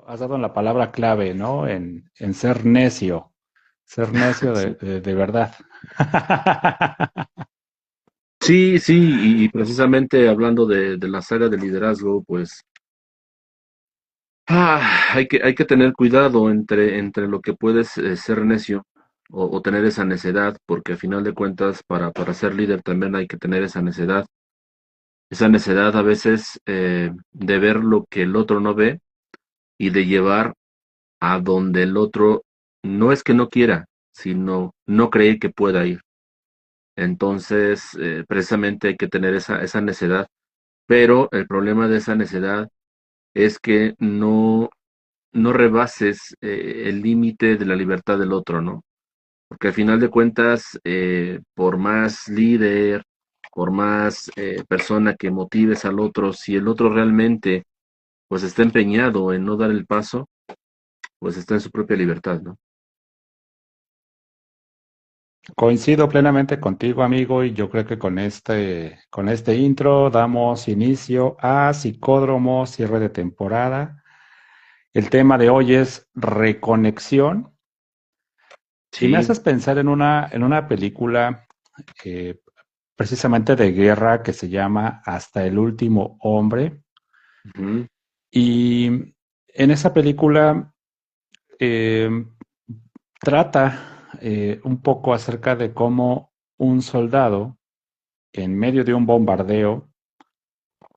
Has dado en la palabra clave, ¿no? En ser necio Sí, de verdad. sí, sí, y precisamente hablando de la saga de liderazgo, pues hay que tener cuidado entre lo que puedes ser necio o tener esa necedad, porque al final de cuentas para ser líder también hay que tener esa necedad a veces de ver lo que el otro no ve y de llevar a donde el otro no es que no quiera, sino no cree que pueda ir. Entonces, precisamente hay que tener esa necedad, pero el problema de esa necedad es que no rebases el límite de la libertad del otro, ¿no? Porque al final de cuentas, por más líder, por más persona que motives al otro, si el otro realmente pues está empeñado en no dar el paso, pues está en su propia libertad, ¿no? Coincido plenamente contigo, amigo, y yo creo que con este intro damos inicio a Psicódromo, cierre de temporada. El tema de hoy es reconexión y me Sí, haces pensar en una película eh, precisamente de guerra que se llama Hasta el último hombre. ujú, Y en esa película eh, trata un poco acerca de cómo un soldado en medio de un bombardeo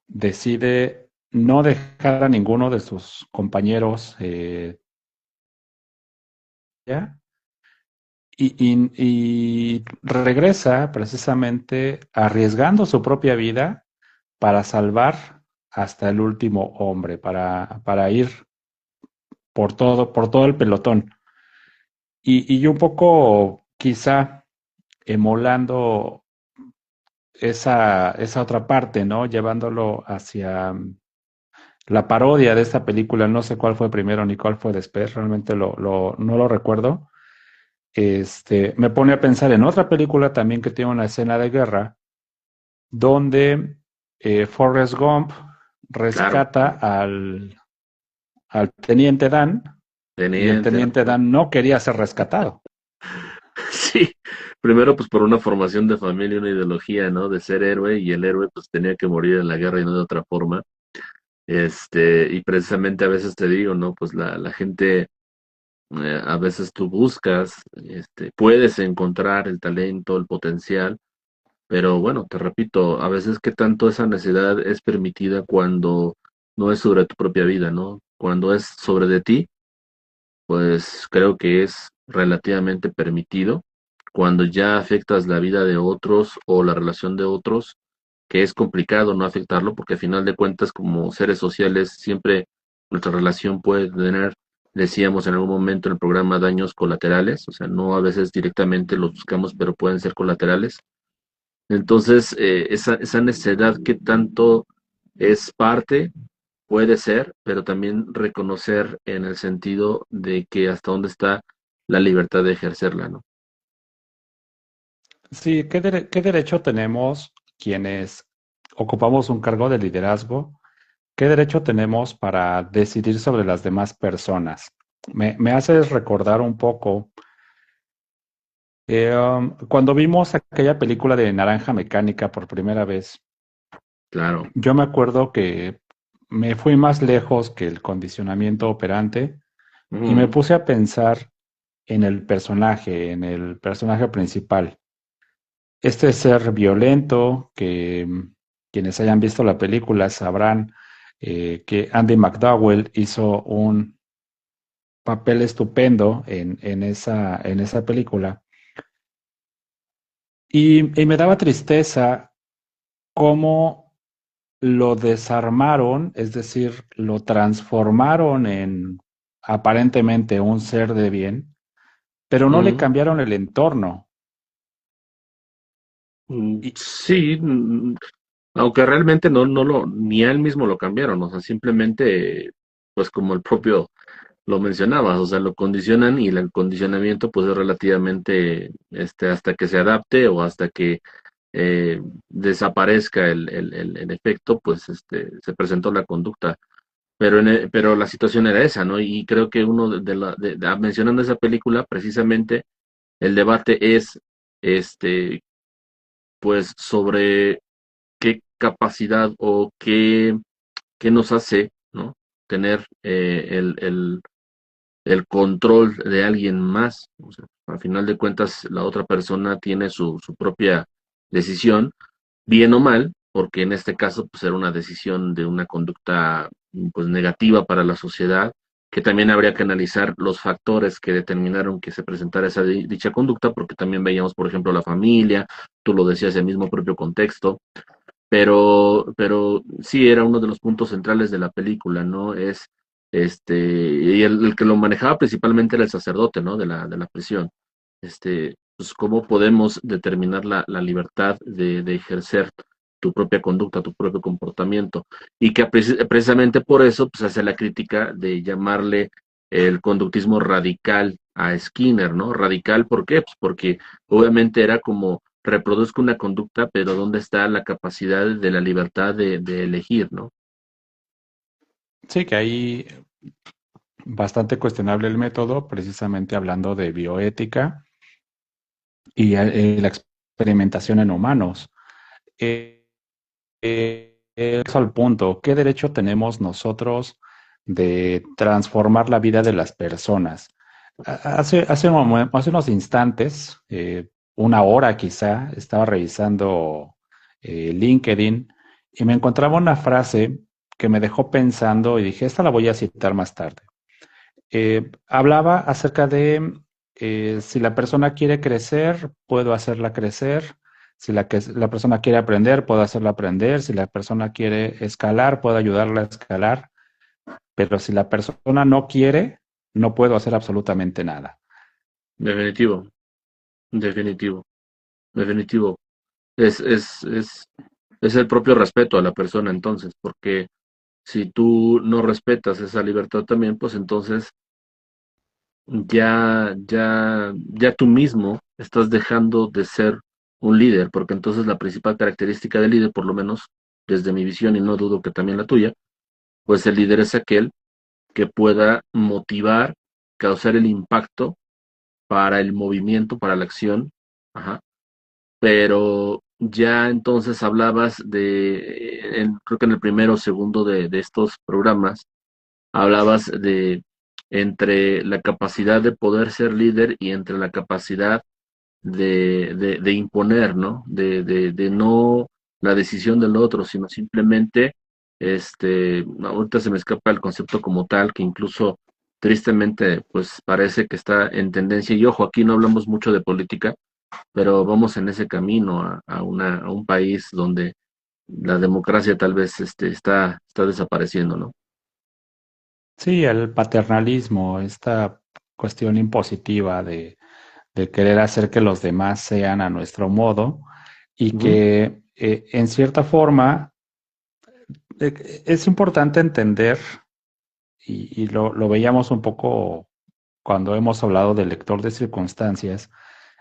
decide no dejar a ninguno de sus compañeros ya, y regresa precisamente arriesgando su propia vida para salvar hasta el último hombre, para ir por todo el pelotón. Y un poco quizá emulando esa otra parte, ¿no? Llevándolo hacia la parodia de esta película, no sé cuál fue primero ni cuál fue después, realmente no lo recuerdo. Me pone a pensar en otra película también que tiene una escena de guerra, donde Forrest Gump claro, rescata al teniente Dan y el teniente, teniente Dan no quería ser rescatado. sí, primero pues por una formación de familia, una ideología, ¿no? De ser héroe y el héroe pues tenía que morir en la guerra y no de otra forma. Y precisamente a veces te digo, ¿no? Pues la gente, a veces tú buscas, puedes encontrar el talento, el potencial, pero bueno, te repito, a veces qué tanto esa necesidad es permitida cuando no es sobre tu propia vida, ¿no? Cuando es sobre de ti, pues creo que es relativamente permitido. Cuando ya afectas la vida de otros o la relación de otros, que es complicado no afectarlo, porque al final de cuentas, como seres sociales, siempre nuestra relación puede tener, decíamos en algún momento en el programa, daños colaterales, o sea, no a veces directamente los buscamos, pero pueden ser colaterales. Entonces, esa necesidad que tanto es parte, puede ser, pero también reconocer en el sentido de que hasta dónde está la libertad de ejercerla, ¿no? Sí, ¿qué derecho tenemos quienes ocupamos un cargo de liderazgo? ¿Qué derecho tenemos para decidir sobre las demás personas? Me haces recordar un poco cuando vimos aquella película de Naranja Mecánica por primera vez. Claro. Yo me acuerdo que me fui más lejos que el condicionamiento operante y me Ujú, puse a pensar en el personaje principal. Este ser violento que quienes hayan visto la película sabrán que Andy McDowell hizo un papel estupendo en esa película. Y me daba tristeza cómo lo desarmaron, es decir, lo transformaron en aparentemente un ser de bien, pero no le ujú. cambiaron el entorno. Y Sí, aunque realmente ni a él mismo lo cambiaron, o sea, simplemente, pues como el propio lo mencionabas, o sea, lo condicionan y el condicionamiento pues es relativamente, hasta que se adapte o hasta que desaparezca el efecto, pues se presentó la conducta. pero la situación era esa, ¿no? Y creo que uno mencionando esa película, precisamente el debate es, este, pues, sobre qué capacidad o qué nos hace, ¿no? Tener el control de alguien más. O sea, al final de cuentas, la otra persona tiene su propia decisión, bien o mal, porque en este caso pues era una decisión de una conducta pues negativa para la sociedad, que también habría que analizar los factores que determinaron que se presentara esa dicha conducta, porque también veíamos, por ejemplo, la familia, tú lo decías, el mismo propio contexto, pero sí era uno de los puntos centrales de la película, ¿no? Y el que lo manejaba principalmente era el sacerdote, ¿no? De la prisión. Pues cómo podemos determinar la libertad de ejercer tu propia conducta, tu propio comportamiento. Y que precisamente por eso, pues hace la crítica de llamarle el conductismo radical a Skinner, ¿no? Radical, ¿por qué? Pues porque obviamente era como reproduzco una conducta, pero ¿dónde está la capacidad de la libertad de elegir, ¿no? Sí, que ahí bastante cuestionable el método, precisamente hablando de bioética y la experimentación en humanos. Eh, eso al punto, ¿qué derecho tenemos nosotros de transformar la vida de las personas? Hace unos instantes, una hora quizá, estaba revisando LinkedIn y me encontraba una frase que me dejó pensando y dije, esta la voy a citar más tarde. Hablaba acerca de si la persona quiere crecer, puedo hacerla crecer. Si la persona quiere aprender, puedo hacerla aprender. Si la persona quiere escalar, puedo ayudarla a escalar. Pero si la persona no quiere, no puedo hacer absolutamente nada. Definitivo, definitivo, definitivo. Es, es, es, es el propio respeto a la persona entonces, porque si tú no respetas esa libertad también, pues entonces ya tú mismo estás dejando de ser un líder, porque entonces la principal característica del líder, por lo menos desde mi visión y no dudo que también la tuya, pues el líder es aquel que pueda motivar, causar el impacto para el movimiento, para la acción, ajá, pero ya entonces hablabas creo que en el primero o segundo de estos programas, hablabas de entre la capacidad de poder ser líder y entre la capacidad de imponer, ¿no? De no la decisión del otro, sino simplemente, ahorita se me escapa el concepto como tal, que incluso tristemente, pues parece que está en tendencia. Y ojo, aquí no hablamos mucho de política, pero vamos en ese camino a un país donde la democracia tal vez está desapareciendo, ¿no? Sí, el paternalismo, esta cuestión impositiva de querer hacer que los demás sean a nuestro modo y Ujú, que en cierta forma es importante entender, y lo veíamos un poco cuando hemos hablado del lector de circunstancias,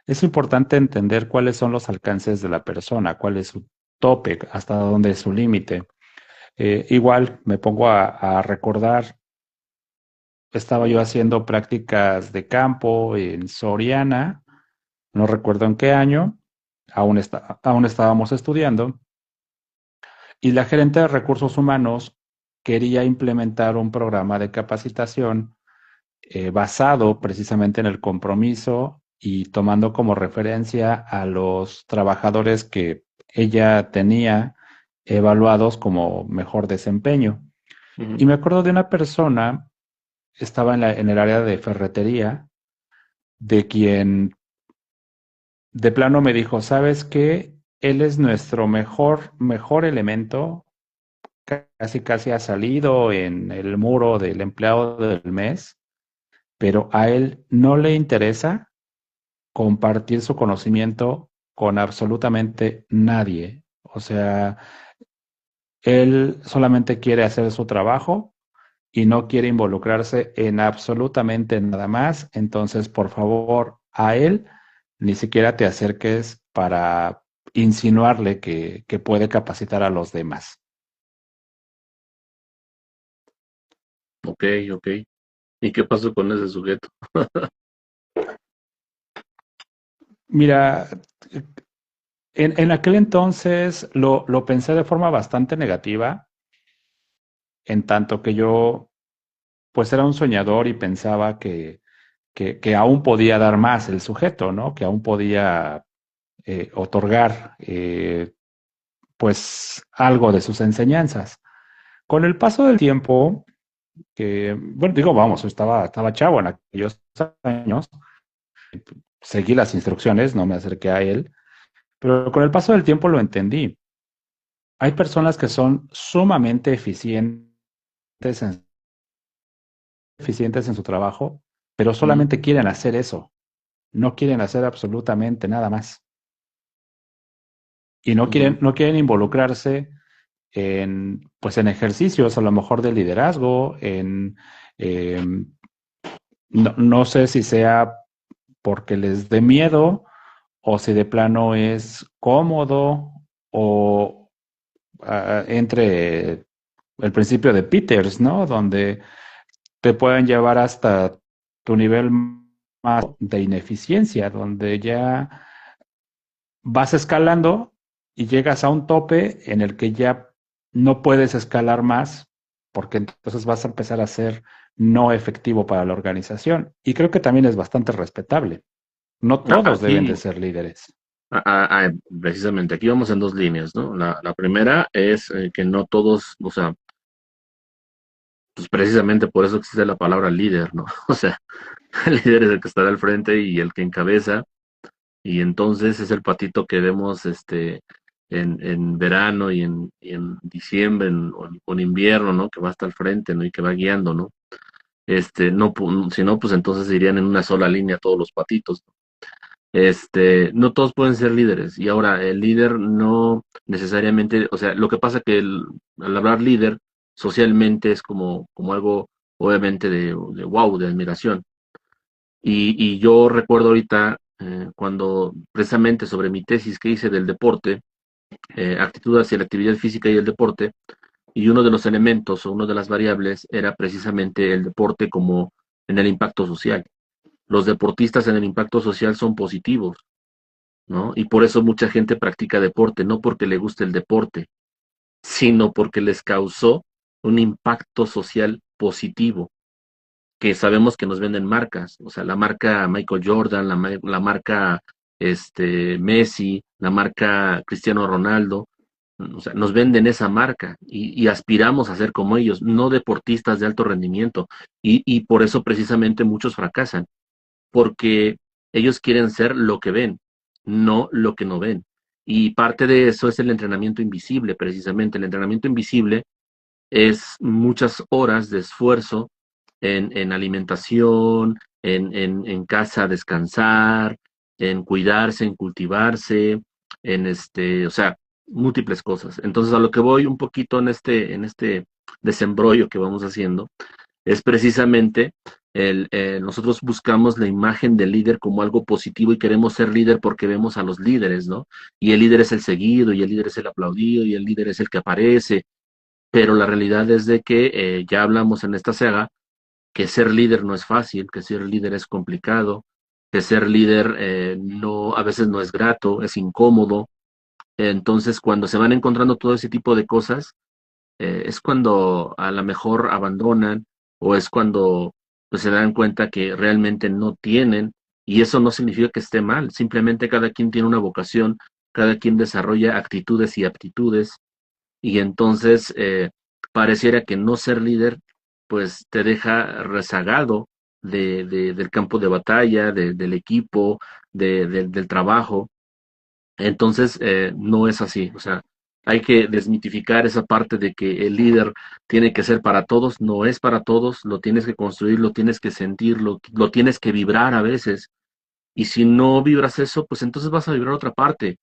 es importante entender cuáles son los alcances de la persona, cuál es su tope, hasta dónde es su límite. Igual me pongo a recordar, estaba yo haciendo prácticas de campo en Soriana, no recuerdo en qué año, aún estábamos estudiando, y la gerente de recursos humanos quería implementar un programa de capacitación basado precisamente en el compromiso y tomando como referencia a los trabajadores que ella tenía evaluados como mejor desempeño. ujú. Y me acuerdo de una persona, estaba en el área de ferretería, de quien de plano me dijo, ¿sabes qué? Él es nuestro mejor elemento, casi casi ha salido en el muro del empleado del mes, pero a él no le interesa compartir su conocimiento con absolutamente nadie. O sea, él solamente quiere hacer su trabajo y no quiere involucrarse en absolutamente nada más. Entonces, por favor, a él ni siquiera te acerques para insinuarle que puede capacitar a los demás. Ok, ok. ¿Y qué pasó con ese sujeto? Mira, en aquel entonces lo pensé de forma bastante negativa, en tanto que yo pues era un soñador y pensaba que aún podía dar más el sujeto, ¿no? Que aún podía otorgar pues algo de sus enseñanzas. Con el paso del tiempo, que, bueno, digo, vamos, estaba chavo en aquellos años, seguí las instrucciones, no me acerqué a él, pero con el paso del tiempo lo entendí. Hay personas que son sumamente eficientes en su trabajo, pero Mm, solamente quieren hacer eso, no quieren hacer absolutamente nada más. Y ujú, no quieren involucrarse en, pues en ejercicios a lo mejor de liderazgo, em, no sé si sea porque les dé miedo o si de plano es cómodo o entre el principio de Peters, ¿no? Donde te pueden llevar hasta tu nivel más de ineficiencia, donde ya vas escalando y llegas a un tope en el que ya no puedes escalar más, porque entonces vas a empezar a ser no efectivo para la organización. Y creo que también es bastante respetable. No todos deben de Aquí, ser líderes. precisamente, aquí vamos en dos líneas, ¿no? La primera es que no todos, o sea, pues precisamente por eso existe la palabra líder, ¿no? O sea, el líder es el que está al frente y el que encabeza, y entonces es el patito que vemos en verano y en diciembre o en invierno, ¿no? Que va hasta el frente, ¿no? Y que va guiando, ¿no? No, si no, pues entonces irían en una sola línea todos los patitos. No todos pueden ser líderes. Y ahora, el líder no necesariamente, o sea, lo que pasa que al hablar líder, socialmente es como algo, obviamente, de wow, de admiración. Y yo recuerdo ahorita, cuando precisamente sobre mi tesis que hice del deporte, actitud hacia la actividad física y el deporte, y uno de los elementos o una de las variables era precisamente el deporte como en el impacto social. Los deportistas en el impacto social son positivos, ¿no? Y por eso mucha gente practica deporte, no porque le guste el deporte, sino porque les causó un impacto social positivo, que sabemos que nos venden marcas, o sea, la marca Michael Jordan, la marca Messi, la marca Cristiano Ronaldo, o sea, nos venden esa marca y aspiramos a ser como ellos, no deportistas de alto rendimiento. Y por eso precisamente muchos fracasan, porque ellos quieren ser lo que ven, no lo que no ven. Y parte de eso es el entrenamiento invisible, precisamente. El entrenamiento invisible es muchas horas de esfuerzo en alimentación, en casa descansar, en cuidarse, en cultivarse, o sea, múltiples cosas. Entonces, a lo que voy un poquito en este desembrollo que vamos haciendo, es precisamente nosotros buscamos la imagen del líder como algo positivo y queremos ser líder porque vemos a los líderes, ¿no? Y el líder es el seguido, y el líder es el aplaudido, y el líder es el que aparece, pero la realidad es de que ya hablamos en esta saga que ser líder no es fácil, que ser líder es complicado, que ser líder no, a veces no es grato, es incómodo. Entonces, cuando se van encontrando todo ese tipo de cosas, es cuando a lo mejor abandonan o es cuando pues, se dan cuenta que realmente no tienen, y eso no significa que esté mal, simplemente cada quien tiene una vocación, cada quien desarrolla actitudes y aptitudes, y entonces pareciera que no ser líder pues te deja rezagado del campo de batalla, del equipo, del trabajo. Entonces no es así, o sea, hay que desmitificar esa parte de que el líder tiene que ser para todos, no es para todos, lo tienes que construir, lo tienes que sentir, lo tienes que vibrar a veces, y si no vibras eso, pues entonces vas a vibrar otra parte,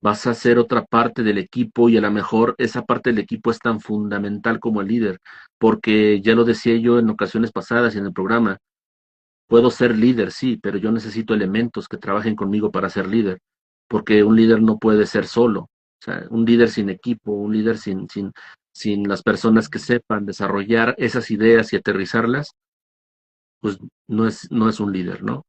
vas a ser otra parte del equipo, y a lo mejor esa parte del equipo es tan fundamental como el líder, porque ya lo decía yo en ocasiones pasadas y en el programa, puedo ser líder, sí, pero yo necesito elementos que trabajen conmigo para ser líder, porque un líder no puede ser solo. O sea, un líder sin equipo, un líder sin las personas que sepan desarrollar esas ideas y aterrizarlas, pues no es un líder, ¿no?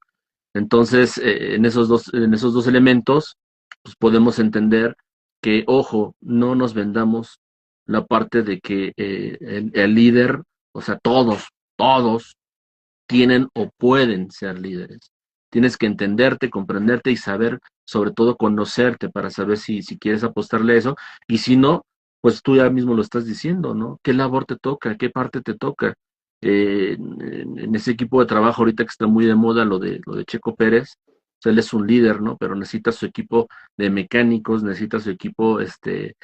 Entonces, en esos dos elementos, pues podemos entender que, ojo, no nos vendamos la parte de que el líder, o sea, todos tienen o pueden ser líderes. Tienes que entenderte, comprenderte y saber, sobre todo conocerte para saber si quieres apostarle a eso. Y si no, pues tú ya mismo lo estás diciendo, ¿no? ¿Qué labor te toca? ¿Qué parte te toca? En ese equipo de trabajo ahorita que está muy de moda lo de Checo Pérez, pues él es un líder, ¿no? Pero necesita su equipo de mecánicos, necesita su equipo de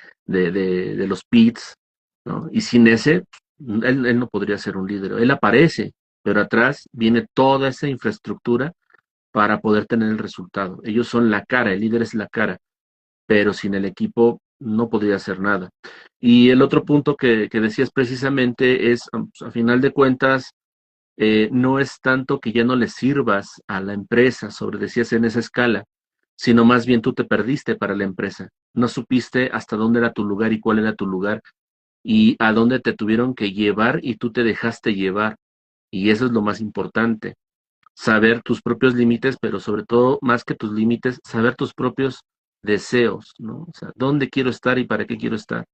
los pits, ¿no? Y sin ese, él no podría ser un líder. Él aparece, pero atrás viene toda esa infraestructura para poder tener el resultado. Ellos son la cara, el líder es la cara, pero sin el equipo no podría hacer nada. Y el otro punto que decías precisamente es, a final de cuentas, no es tanto que ya no le sirvas a la empresa, sobre decías en esa escala, sino más bien tú te perdiste para la empresa. No supiste hasta dónde era tu lugar y cuál era tu lugar y a dónde te tuvieron que llevar y tú te dejaste llevar. Y eso es lo más importante, saber tus propios límites, pero sobre todo, más que tus límites, saber tus propios deseos, ¿no? O sea, dónde quiero estar y para qué quiero estar.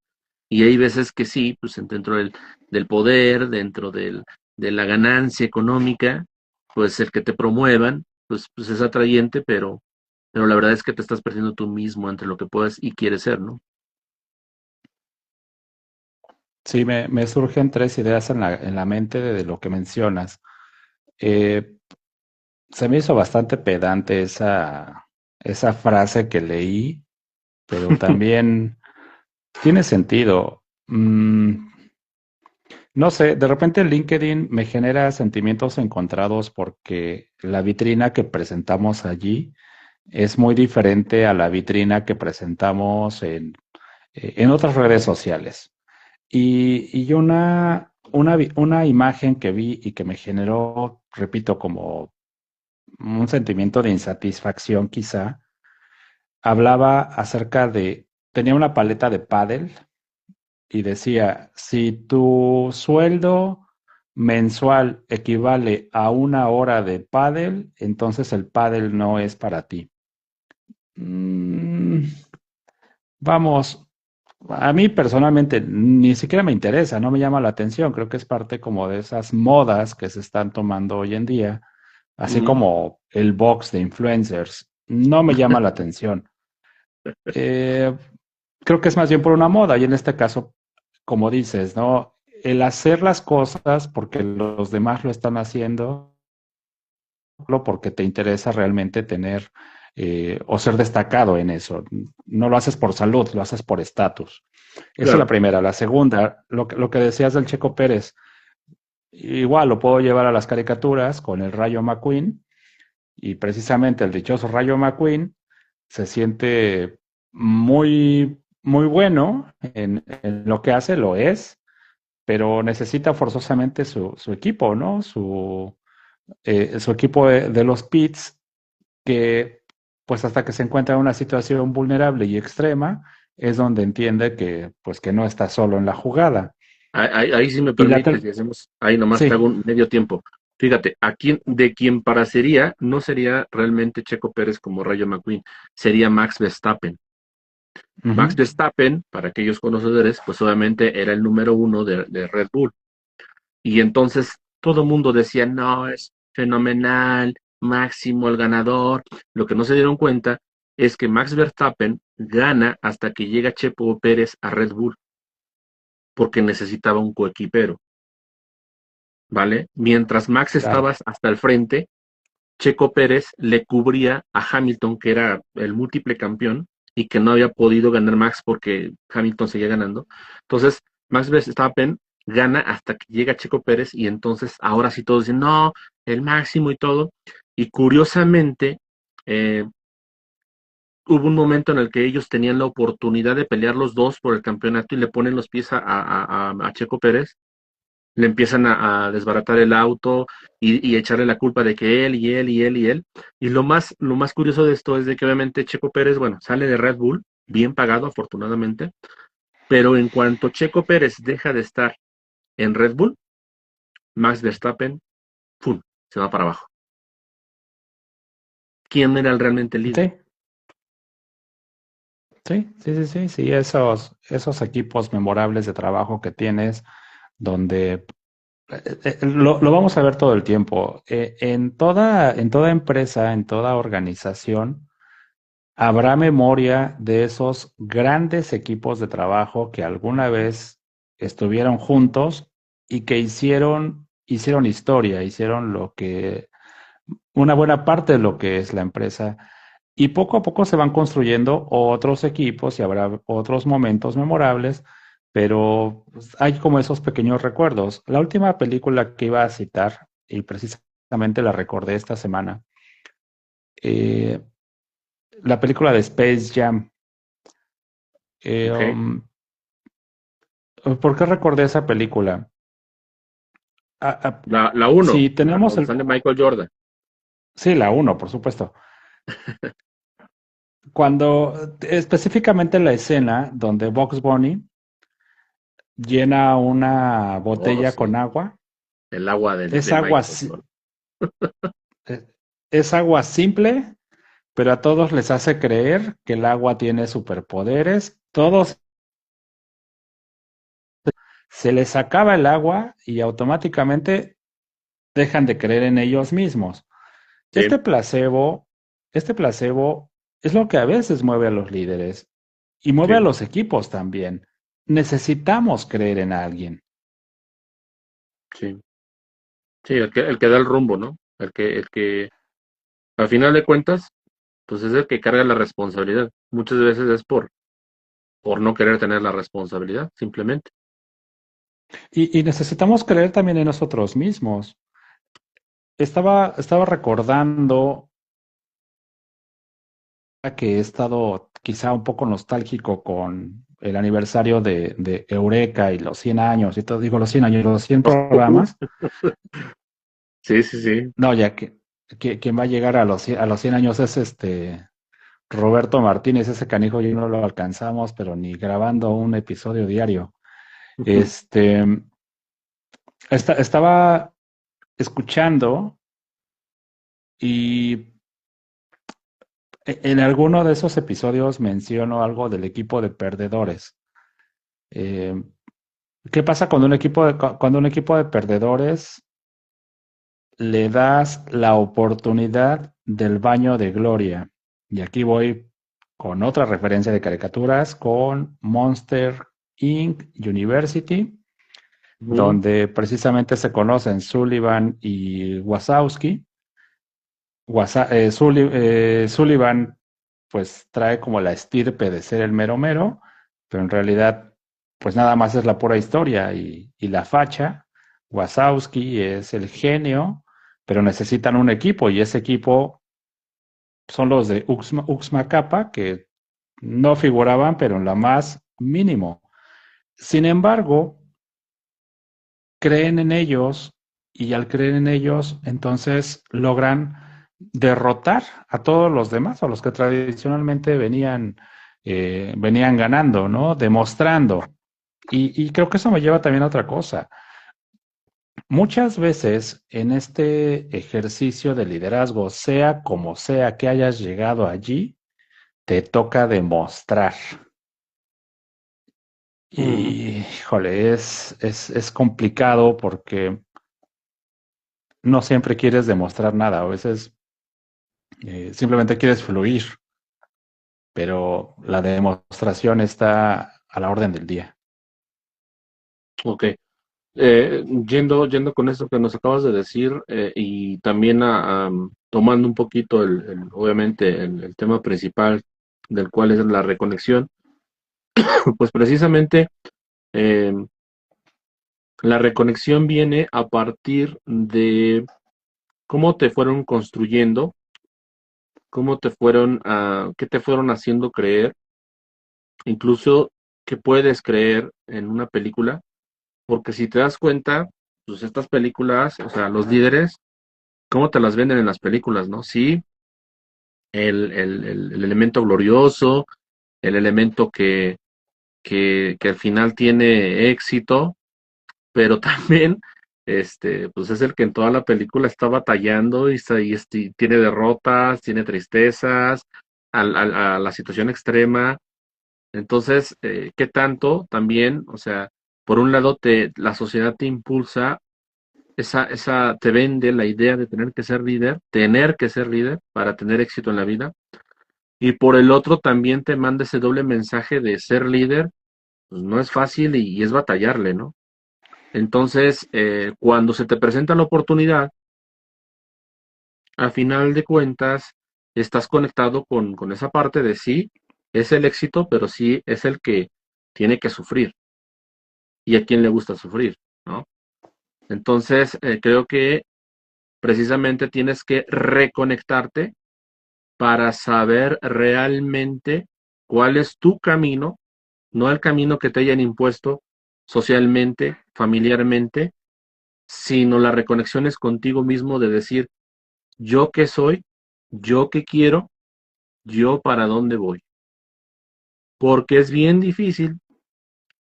Y hay veces que sí, pues dentro del poder, de la ganancia económica, pues el que te promuevan, pues es atrayente, pero la verdad es que te estás perdiendo tú mismo entre lo que puedes y quieres ser, ¿no? Sí, me surgen tres ideas en la mente de lo que mencionas. Eh, Se me hizo bastante pedante esa frase que leí, pero también tiene sentido. No sé, de repente LinkedIn me genera sentimientos encontrados porque la vitrina que presentamos allí es muy diferente a la vitrina que presentamos en otras redes sociales. Y una imagen que vi y que me generó, repito, como un sentimiento de insatisfacción quizá, hablaba acerca de, tenía una paleta de pádel y decía, si tu sueldo mensual equivale a una hora de pádel, entonces el pádel no es para ti. Mm, vamos, a mí personalmente ni siquiera me interesa, no me llama la atención, creo que es parte como de esas modas que se están tomando hoy en día, así Ujú. como el box de influencers, no me llama la atención. Eh, Creo que es más bien por una moda y en este caso, como dices, ¿no? El hacer las cosas porque los demás lo están haciendo, solo porque te interesa realmente tener o ser destacado en eso. No lo haces por salud, lo haces por estatus. Esa es la Claro. primera. La segunda, lo que decías del Checo Pérez, igual lo puedo llevar a las caricaturas con el Rayo McQueen y precisamente el dichoso Rayo McQueen se siente muy bueno en lo que hace, lo es, pero necesita forzosamente su equipo, ¿no? Su equipo de los pits, que pues hasta que se encuentra en una situación vulnerable y extrema, es donde entiende que pues que no está solo en la jugada. Ahí sí me Y la permites y hacemos, ahí nomás te hago sí, un medio tiempo. Fíjate, de quien para sería, no sería realmente Checo Pérez como Rayo McQueen, sería Max Verstappen. Max ujú, Verstappen, para aquellos conocedores, pues obviamente era el número uno de Red Bull. Y entonces todo el mundo decía, no, es fenomenal, máximo el ganador. Lo que no se dieron cuenta es que Max Verstappen gana hasta que llega Checo Pérez a Red Bull, porque necesitaba un coequipero. ¿Vale? Mientras Max claro, estaba hasta el frente, Checo Pérez le cubría a Hamilton, que era el múltiple campeón, y que no había podido ganar Max porque Hamilton seguía ganando. Entonces, Max Verstappen gana hasta que llega Checo Pérez, y entonces ahora sí todos dicen, no, el máximo y todo. Y curiosamente, eh, hubo un momento en el que ellos tenían la oportunidad de pelear los dos por el campeonato y le ponen los pies a Checo Pérez, le empiezan a desbaratar el auto y echarle la culpa de que él y él y él y él. Y lo más curioso de esto es de que obviamente Checo Pérez, bueno, sale de Red Bull, bien pagado afortunadamente, Pero en cuanto Checo Pérez deja de estar en Red Bull, Max Verstappen, ¡pum!, se va para abajo. ¿Quién era realmente el líder? Sí, sí, sí, sí, sí, sí, esos equipos memorables de trabajo que tienes, donde lo vamos a ver todo el tiempo. En toda empresa, en toda organización, habrá memoria de esos grandes equipos de trabajo que alguna vez estuvieron juntos y que hicieron historia, hicieron una buena parte de lo que es la empresa. Y poco a poco se van construyendo otros equipos y habrá otros momentos memorables, pero pues, hay como esos pequeños recuerdos. La última película que iba a citar, y precisamente la recordé esta semana, eh, la película de Space Jam. Eh, Ok. um, ¿Por qué recordé esa película? Ah, ah, La uno, si tenemos donde sale Michael Jordan. sí, la uno, por supuesto. Cuando específicamente la escena donde Bugs Bunny llena una Oh, botella con sí. agua, El agua es de agua, Michael Jordan. eh, es agua simple, pero a todos les hace creer que el agua tiene superpoderes. Todos se les acaba el agua y automáticamente dejan de creer en ellos mismos. Sí, Este placebo, este placebo es lo que a veces mueve a los líderes y mueve a sí, los equipos también. Necesitamos creer en alguien. sí. Sí, el que da el rumbo, ¿no? Al final de cuentas, pues es el que carga la responsabilidad. Muchas veces es por no querer tener la responsabilidad, simplemente. Y necesitamos creer también en nosotros mismos. Estaba recordando que he estado quizá un poco nostálgico con el aniversario de Eureka y los 100 años, y todo, digo los 100 años, los 100 programas. Sí, sí, sí. No, ya que quien va a llegar a a los 100 años es Roberto Martínez, ese canijo y no lo alcanzamos, pero ni grabando un episodio diario. Este, estaba escuchando y en alguno de esos episodios menciono algo del equipo de perdedores. Eh, ¿Qué pasa cuando cuando un equipo de perdedores le das la oportunidad del baño de gloria? Y aquí voy con otra referencia de caricaturas, con Monster Inc. University, Ujú, donde precisamente se conocen Sullivan y Wazowski. Sullivan pues trae como la estirpe de ser el mero mero, pero en realidad pues nada más es la pura historia y la facha. Wazowski es el genio, pero necesitan un equipo y ese equipo son los de Uxma Kappa, que no figuraban, pero en la más mínimo. Sin embargo, creen en ellos y al creer en ellos, entonces logran derrotar a todos los demás, a los que tradicionalmente venían ganando, ¿no? Demostrando. Y creo que eso me lleva también a otra cosa. Muchas veces en este ejercicio de liderazgo, sea como sea que hayas llegado allí, te toca demostrar. ujú. Y, híjole, es complicado porque no siempre quieres demostrar nada. A veces simplemente quieres fluir, pero la demostración está a la orden del día. Ok. Yendo con esto que nos acabas de decir, y también tomando un poquito obviamente el tema principal del cual es la reconexión, pues precisamente eh, la reconexión viene a partir de cómo te fueron construyendo, qué te fueron haciendo creer, incluso que puedes creer en una película, porque si te das cuenta, pues estas películas, o sea, los líderes, cómo te las venden en las películas, ¿no? Sí, el elemento glorioso, el elemento que al final tiene éxito, pero también, pues es el que en toda la película está batallando y tiene derrotas, tiene tristezas, a la situación extrema. Entonces, ¿qué tanto también, o sea, por un lado la sociedad te impulsa, te vende la idea de tener que ser líder para tener éxito en la vida, y por el otro también te manda ese doble mensaje de ser líder, pues no es fácil y es batallarle, ¿no? Entonces, cuando se te presenta la oportunidad, a final de cuentas, estás conectado con esa parte de sí, es el éxito, pero sí es el que tiene que sufrir y a quién le gusta sufrir, ¿no? Entonces, creo que precisamente tienes que reconectarte para saber realmente cuál es tu camino, no el camino que te hayan impuesto socialmente, familiarmente, sino la reconexión es contigo mismo de decir, yo qué soy, yo qué quiero, yo para dónde voy. Porque es bien difícil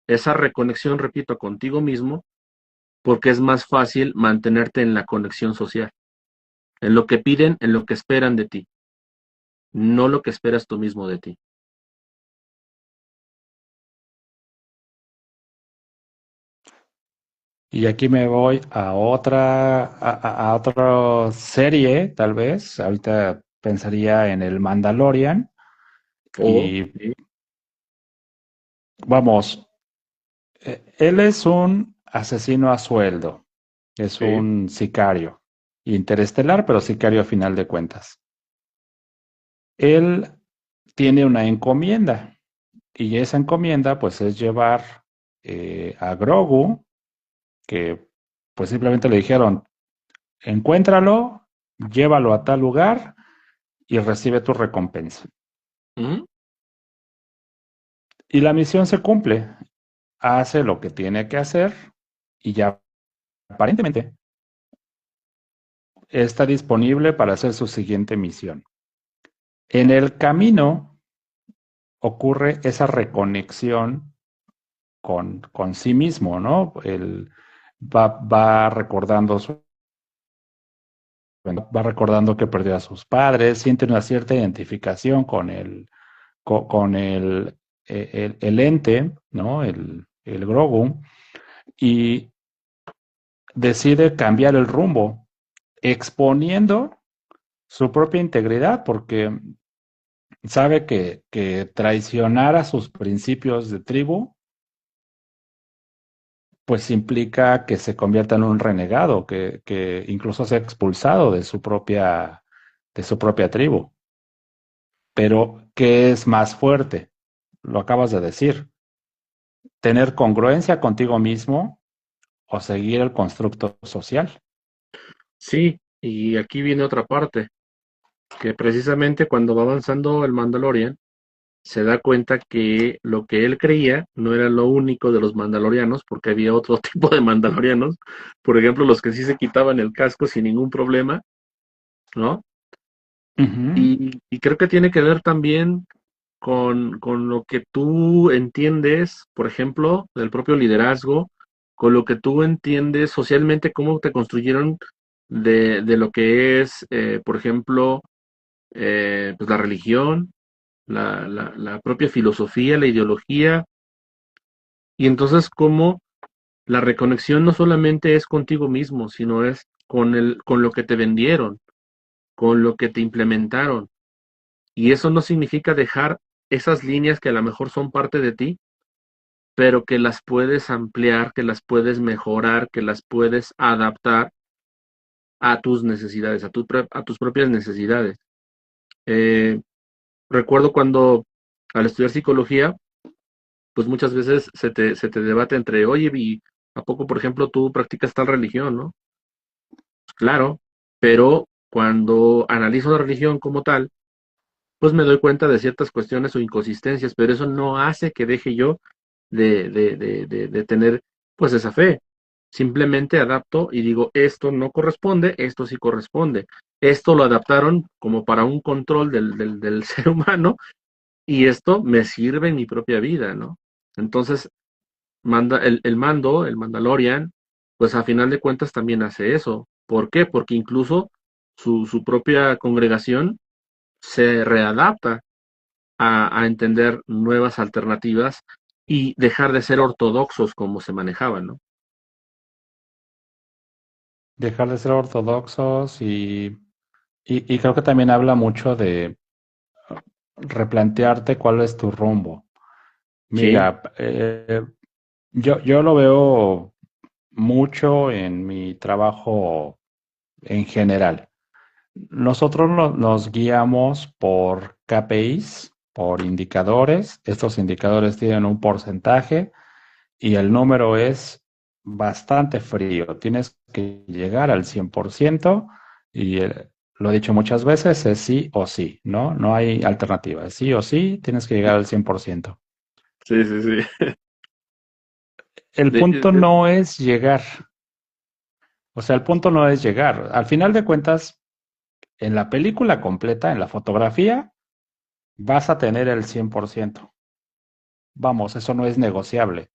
esa reconexión, repito, contigo mismo, porque es más fácil mantenerte en la conexión social, en lo que piden, en lo que esperan de ti, no lo que esperas tú mismo de ti. Y aquí me voy a a otra serie, tal vez. Ahorita pensaría en el Mandalorian. O, Y sí, vamos, él es un asesino a sueldo, es sí, un sicario, interestelar, pero sicario a final de cuentas. Él tiene una encomienda y esa encomienda pues es llevar a Grogu, que pues simplemente le dijeron, encuéntralo, llévalo a tal lugar y recibe tu recompensa. ujú, Y la misión se cumple, hace lo que tiene que hacer y ya aparentemente está disponible para hacer su siguiente misión. En el camino ocurre esa reconexión con sí mismo, ¿no? Él va recordando va recordando que perdió a sus padres, siente una cierta identificación con el ente, ¿no? El Grogu, y decide cambiar el rumbo, exponiendo su propia integridad, porque sabe que traicionar a sus principios de tribu, pues implica que se convierta en un renegado, que incluso sea expulsado de su propia tribu. Pero, ¿qué es más fuerte? Lo acabas de decir. Tener congruencia contigo mismo o seguir el constructo social. sí, y aquí viene otra parte, que precisamente cuando va avanzando el Mandalorian, se da cuenta que lo que él creía no era lo único de los mandalorianos, porque había otro tipo de mandalorianos, por ejemplo, los que sí se quitaban el casco sin ningún problema, ¿no? Ujú. Y creo que tiene que ver también con lo que tú entiendes, por ejemplo, del propio liderazgo, con lo que tú entiendes socialmente, cómo te construyeron de lo que es, por ejemplo, pues la religión, la propia filosofía, la ideología, y entonces cómo la reconexión no solamente es contigo mismo, sino es con lo que te vendieron, con lo que te implementaron. Y eso no significa dejar esas líneas que a lo mejor son parte de ti, pero que las puedes ampliar, que las puedes mejorar, que las puedes adaptar a tus necesidades, a tus propias necesidades. Eh, recuerdo cuando al estudiar psicología, pues muchas veces se te debate entre, oye, ¿y a poco, por ejemplo, tú practicas tal religión, no? Pues claro, pero cuando analizo la religión como tal, pues me doy cuenta de ciertas cuestiones o inconsistencias, pero eso no hace que deje yo de tener pues esa fe. Simplemente adapto y digo, esto no corresponde, esto sí corresponde. Esto lo adaptaron como para un control del ser humano y esto me sirve en mi propia vida, ¿no? Entonces, el mando, el Mandalorian, pues a final de cuentas también hace eso. ¿Por qué? Porque incluso su propia congregación se readapta a entender nuevas alternativas y dejar de ser ortodoxos como se manejaban, ¿no? Dejar de ser ortodoxos y creo que también habla mucho de replantearte cuál es tu rumbo. Sí, Mira, yo lo veo mucho en mi trabajo en general. Nosotros nos guiamos por KPIs, por indicadores. Estos indicadores tienen un porcentaje y el número es bastante frío. Tienes que llegar al 100% y lo he dicho muchas veces, es sí o sí, ¿no? No hay alternativa. Es sí o sí, tienes que llegar al 100%. sí, sí, sí. El De- punto de- no es llegar. O sea, el punto no es llegar. Al final de cuentas, en la película completa, en la fotografía, vas a tener el 100%. Vamos, eso no es negociable.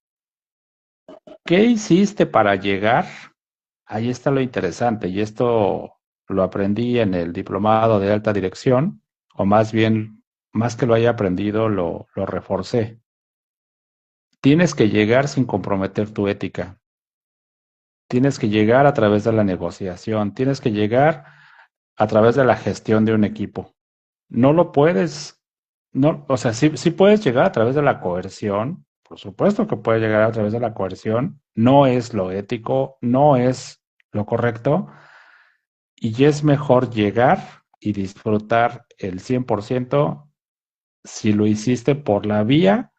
¿Qué hiciste para llegar? Ahí está lo interesante, y esto lo aprendí en el diplomado de alta dirección, o más bien, más que lo haya aprendido, lo reforcé. Tienes que llegar sin comprometer tu ética. Tienes que llegar a través de la negociación. Tienes que llegar a través de la gestión de un equipo. No lo puedes, no, o sea, sí puedes llegar a través de la coerción, por supuesto que puedes llegar a través de la coerción, no es lo ético, no es lo correcto, y es mejor llegar y disfrutar el 100% si lo hiciste por la vía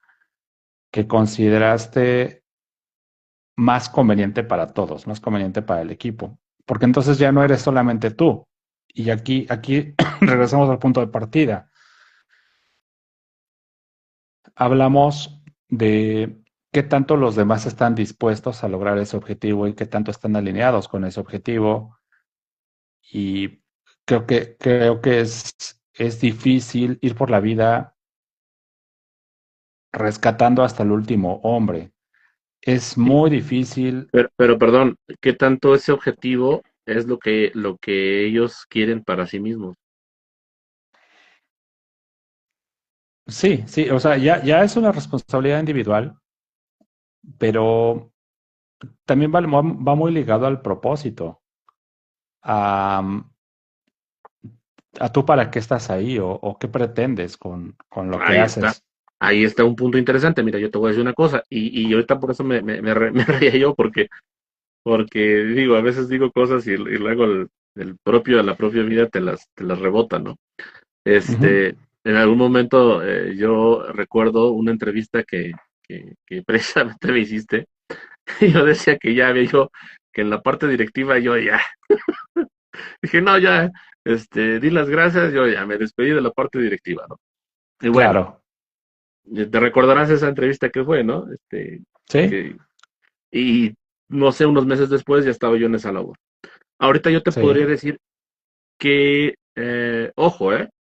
que consideraste más conveniente para todos, más conveniente para el equipo, porque entonces ya no eres solamente tú. Y aquí regresamos al punto de partida. Hablamos de qué tanto los demás están dispuestos a lograr ese objetivo y qué tanto están alineados con ese objetivo. Y creo que es difícil ir por la vida rescatando hasta el último hombre. Es sí, muy difícil. pero perdón, ¿qué tanto ese objetivo es lo que ellos quieren para sí mismos? Sí, sí, o sea, ya es una responsabilidad individual, pero también va muy ligado al propósito, a, a tú para qué estás ahí o qué pretendes con lo que Ahí está. haces. Ahí está un punto interesante. Mira, yo te voy a decir una cosa, y ahorita por eso me reía yo, porque digo, a veces digo cosas y luego la propia vida te las rebota, ¿no? Ujú. En algún momento yo recuerdo una entrevista que precisamente me hiciste, y yo decía que ya había yo, que en la parte directiva yo ya, dije, no, ya, di las gracias, yo ya me despedí de la parte directiva, ¿no? Y bueno, Claro, te recordarás esa entrevista que fue, ¿no? sí, Que, y no sé, unos meses después ya estaba yo en esa labor. Ahorita yo te podría sí, decir que,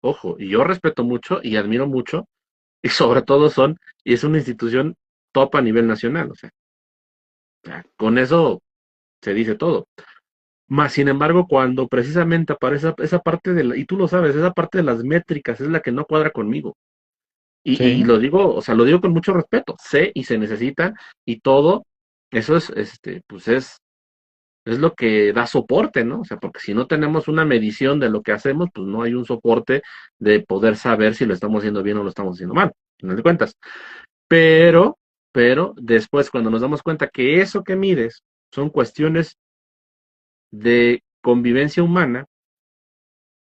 ojo, y yo respeto mucho y admiro mucho, y sobre todo y es una institución top a nivel nacional, o sea, con eso se dice todo. Más sin embargo, cuando precisamente aparece esa parte y tú lo sabes, esa parte de las métricas es la que no cuadra conmigo. Y sí, lo digo, o sea, lo digo con mucho respeto, sé y se necesita y todo, eso pues es lo que da soporte, ¿no? O sea, porque si no tenemos una medición de lo que hacemos, pues no hay un soporte de poder saber si lo estamos haciendo bien o lo estamos haciendo mal, al final de cuentas. Pero, pero después cuando nos damos cuenta que eso que mides son cuestiones de convivencia humana,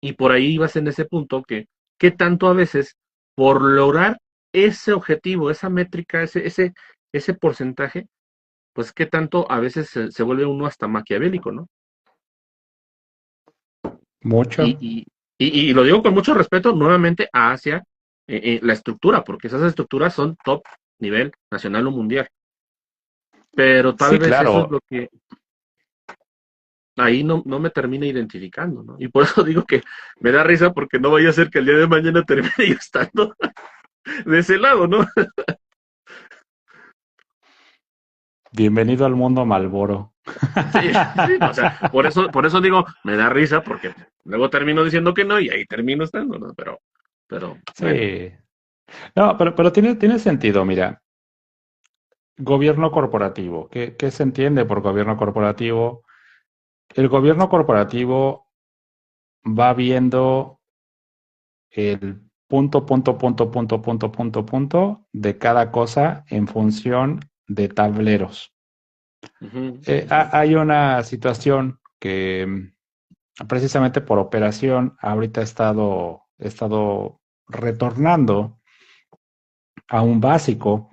y por ahí vas en ese punto que tanto a veces por lograr ese objetivo, esa métrica, ese porcentaje, pues qué tanto a veces se vuelve uno hasta maquiavélico, ¿no? Y, mucho. y, y lo digo con mucho respeto nuevamente hacia la estructura, porque esas estructuras son top nivel nacional o mundial. Pero tal Sí, vez eso es claro. lo que ahí no me termina identificando, ¿no? Y por eso digo que me da risa porque no vaya a ser que el día de mañana termine yo estando de ese lado, ¿no? Bienvenido al mundo Malboro. Sí, sí, o sea, por eso digo, me da risa porque luego termino diciendo que no y ahí termino estando, ¿no? Pero, bueno. Sí. No, pero tiene sentido, mira. Gobierno corporativo. ¿Qué se entiende por gobierno corporativo? El gobierno corporativo va viendo el punto de cada cosa en función de tableros. Ujú, Hay una situación que precisamente por operación ahorita he estado retornando a un básico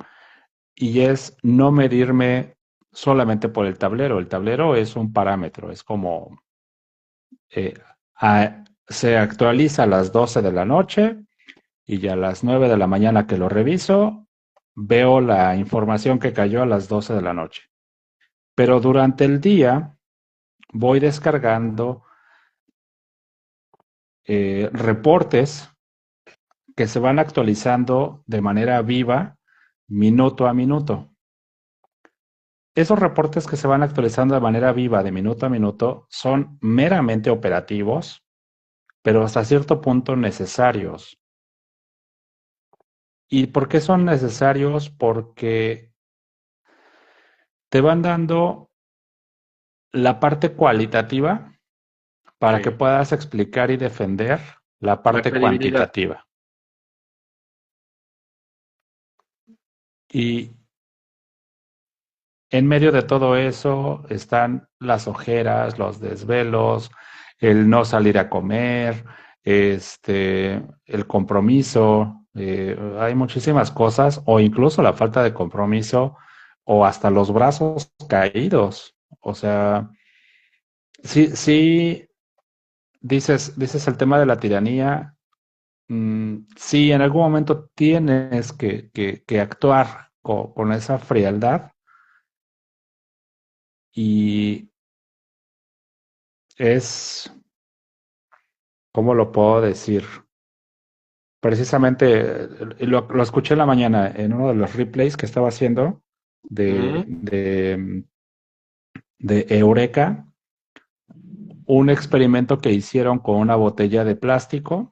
y es no medirme solamente por el tablero. El tablero es un parámetro, es como eh, se actualiza a las 12 de la noche y ya a las 9 de la mañana que lo reviso, veo la información que cayó a las 12 de la noche. Pero durante el día voy descargando reportes que se van actualizando de manera viva minuto a minuto. Esos reportes que se van actualizando de manera viva de minuto a minuto son meramente operativos, pero hasta cierto punto necesarios. ¿Y por qué son necesarios? Porque te van dando la parte cualitativa para que sí, puedas explicar y defender la la parte credibilidad, cuantitativa. Y en medio de todo eso están las ojeras, los desvelos, el no salir a comer, el compromiso. Hay muchísimas cosas, o incluso la falta de compromiso, o hasta los brazos caídos. O sea, sí, dices el tema de la tiranía. Sí, en algún momento tienes que actuar con esa frialdad y es, ¿cómo lo puedo decir? Precisamente lo escuché en la mañana en uno de los replays que estaba haciendo de, ujú, de, de Eureka, un experimento que hicieron con una botella de plástico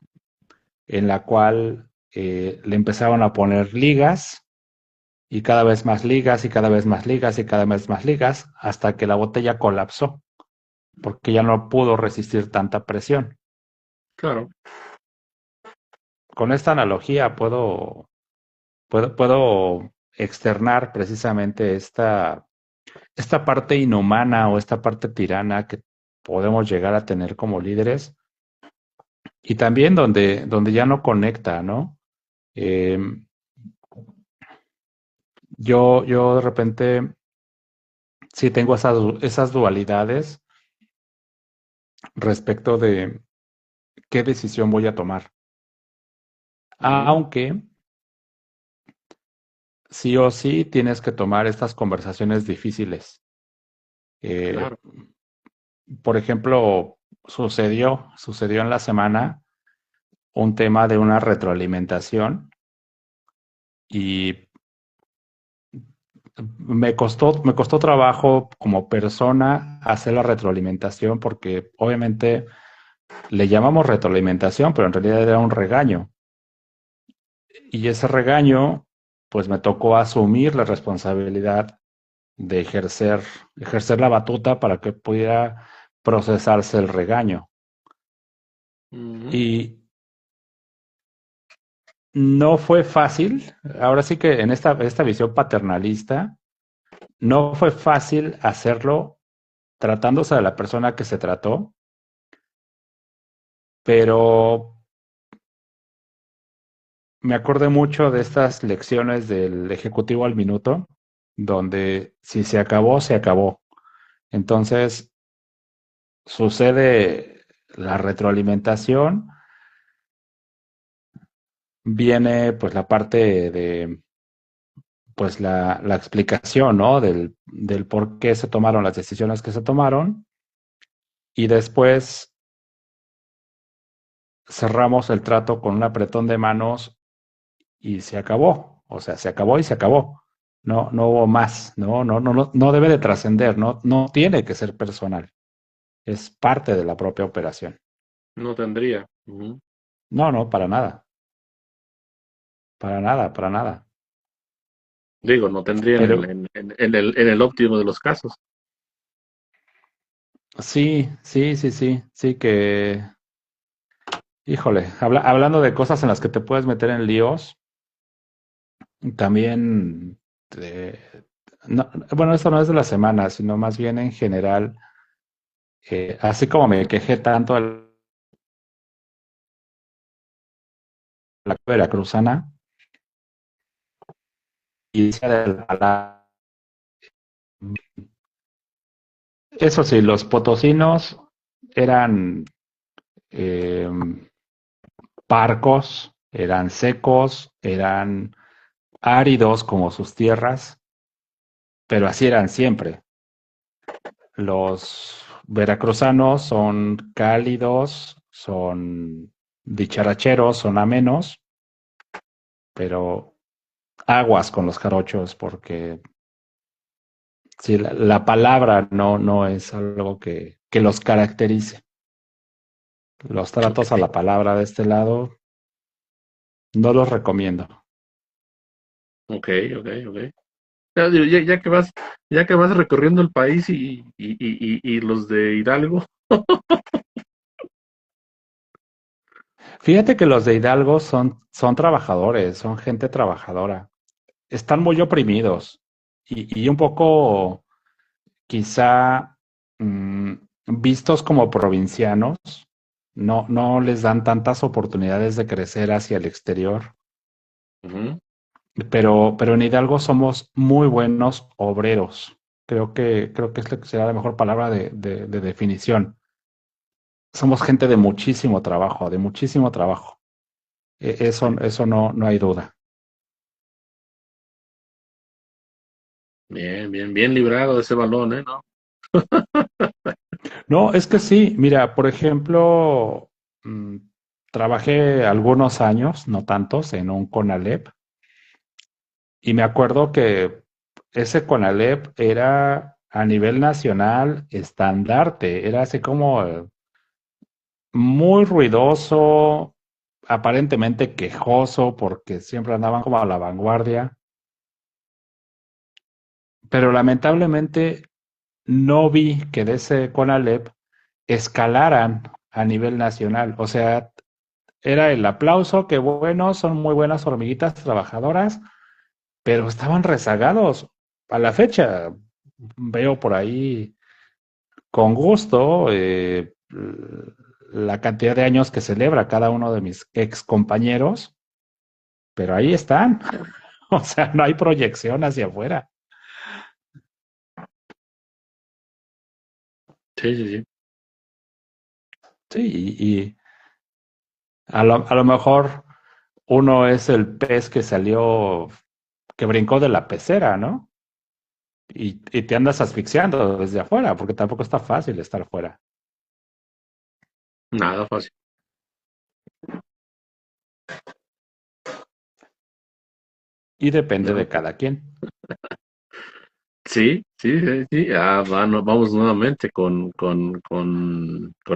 en la cual le empezaron a poner ligas y cada vez más ligas y cada vez más ligas y cada vez más ligas hasta que la botella colapsó porque ya no pudo resistir tanta presión. claro. Con esta analogía puedo externar precisamente esta parte inhumana o esta parte tirana que podemos llegar a tener como líderes y también donde ya no conecta, ¿no? Eh, yo de repente sí tengo esas dualidades respecto de qué decisión voy a tomar. Ujú, Aunque sí o sí tienes que tomar estas conversaciones difíciles. Eh, claro. por ejemplo, sucedió en la semana un tema de una retroalimentación y me costó trabajo como persona hacer la retroalimentación porque obviamente le llamamos retroalimentación, pero en realidad era un regaño. Y ese regaño, pues me tocó asumir la responsabilidad de ejercer la batuta para que pudiera procesarse el regaño. Ujú, Y no fue fácil, ahora sí que en esta visión paternalista, no fue fácil hacerlo tratándose de la persona que se trató, pero me acordé mucho de estas lecciones del ejecutivo al minuto, donde si se acabó, se acabó. Entonces sucede la retroalimentación, viene pues la parte de pues la explicación, ¿no? Del por qué se tomaron las decisiones que se tomaron y después cerramos el trato con un apretón de manos y se acabó. O sea, se acabó y se acabó. no hubo más, no debe de trascender, no tiene que ser personal, es parte de la propia operación. No tendría. Ujú. No, para nada, para nada, para nada. Digo, no tendría Pero en el óptimo de los casos. sí que, híjole, hablando de cosas en las que te puedes meter en líos, también, eh, bueno, esto no es de la semana, sino más bien en general, así como me quejé tanto de la veracruzana y decía de eso sí, los potosinos eran eh, parcos, eran secos, eran áridos como sus tierras, pero así eran siempre. Los veracruzanos son cálidos, son dicharacheros, son amenos, pero aguas con los jarochos porque si la palabra no es algo que los caracterice. Los Ok, tratos a la palabra de este lado no los recomiendo. ok, ok, ok. Ya, digo, ya que vas recorriendo el país y los de Hidalgo. Fíjate que los de Hidalgo son trabajadores, son gente trabajadora. Están muy oprimidos y un poco quizá mm, vistos como provincianos, no les dan tantas oportunidades de crecer hacia el exterior, Ujú. pero en Hidalgo somos muy buenos obreros. Creo que es será la mejor palabra de definición. Somos gente de muchísimo trabajo, de muchísimo trabajo. Eso no hay duda. Bien, bien, bien librado de ese balón, ¿eh? ¿No? No, es que sí, mira, por ejemplo, mm, trabajé algunos años, no tantos, en un CONALEP y me acuerdo que ese CONALEP era a nivel nacional estandarte, era así como muy ruidoso, aparentemente quejoso porque siempre andaban como a la vanguardia, pero lamentablemente no vi que de ese CONALEP escalaran a nivel nacional. O sea, era el aplauso, que bueno, son muy buenas hormiguitas trabajadoras, pero estaban rezagados. A la fecha, veo por ahí con gusto la cantidad de años que celebra cada uno de mis ex compañeros, pero ahí están. O sea, no hay proyección hacia afuera. Sí, sí, sí. Sí, y a lo mejor uno es el pez que salió, que brincó de la pecera, ¿no? Y te andas asfixiando desde afuera, porque tampoco está fácil estar afuera. Nada fácil. Y depende No, de pues, cada quien. sí, sí, sí, sí. Vamos nuevamente con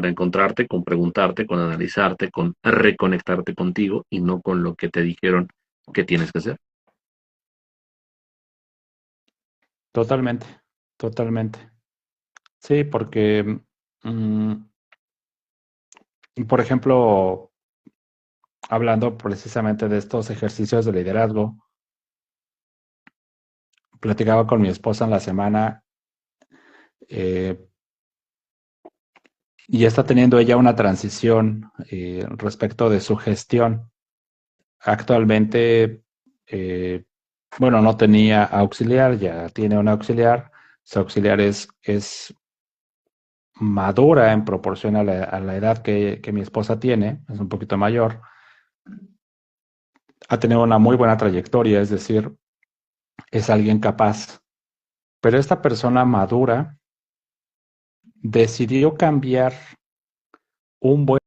encontrarte, con preguntarte, con analizarte, con reconectarte contigo y no con lo que te dijeron que tienes que hacer. Totalmente, totalmente. Sí, porque, mm, por ejemplo, hablando precisamente de estos ejercicios de liderazgo, platicaba con mi esposa en la semana eh, y está teniendo ella una transición respecto de su gestión. Actualmente, eh, bueno, no tenía auxiliar, ya tiene un auxiliar. Su auxiliar es madura en proporción a la edad que mi esposa tiene, es un poquito mayor. Ha tenido una muy buena trayectoria, es decir, es alguien capaz. Pero esta persona madura decidió cambiar un buen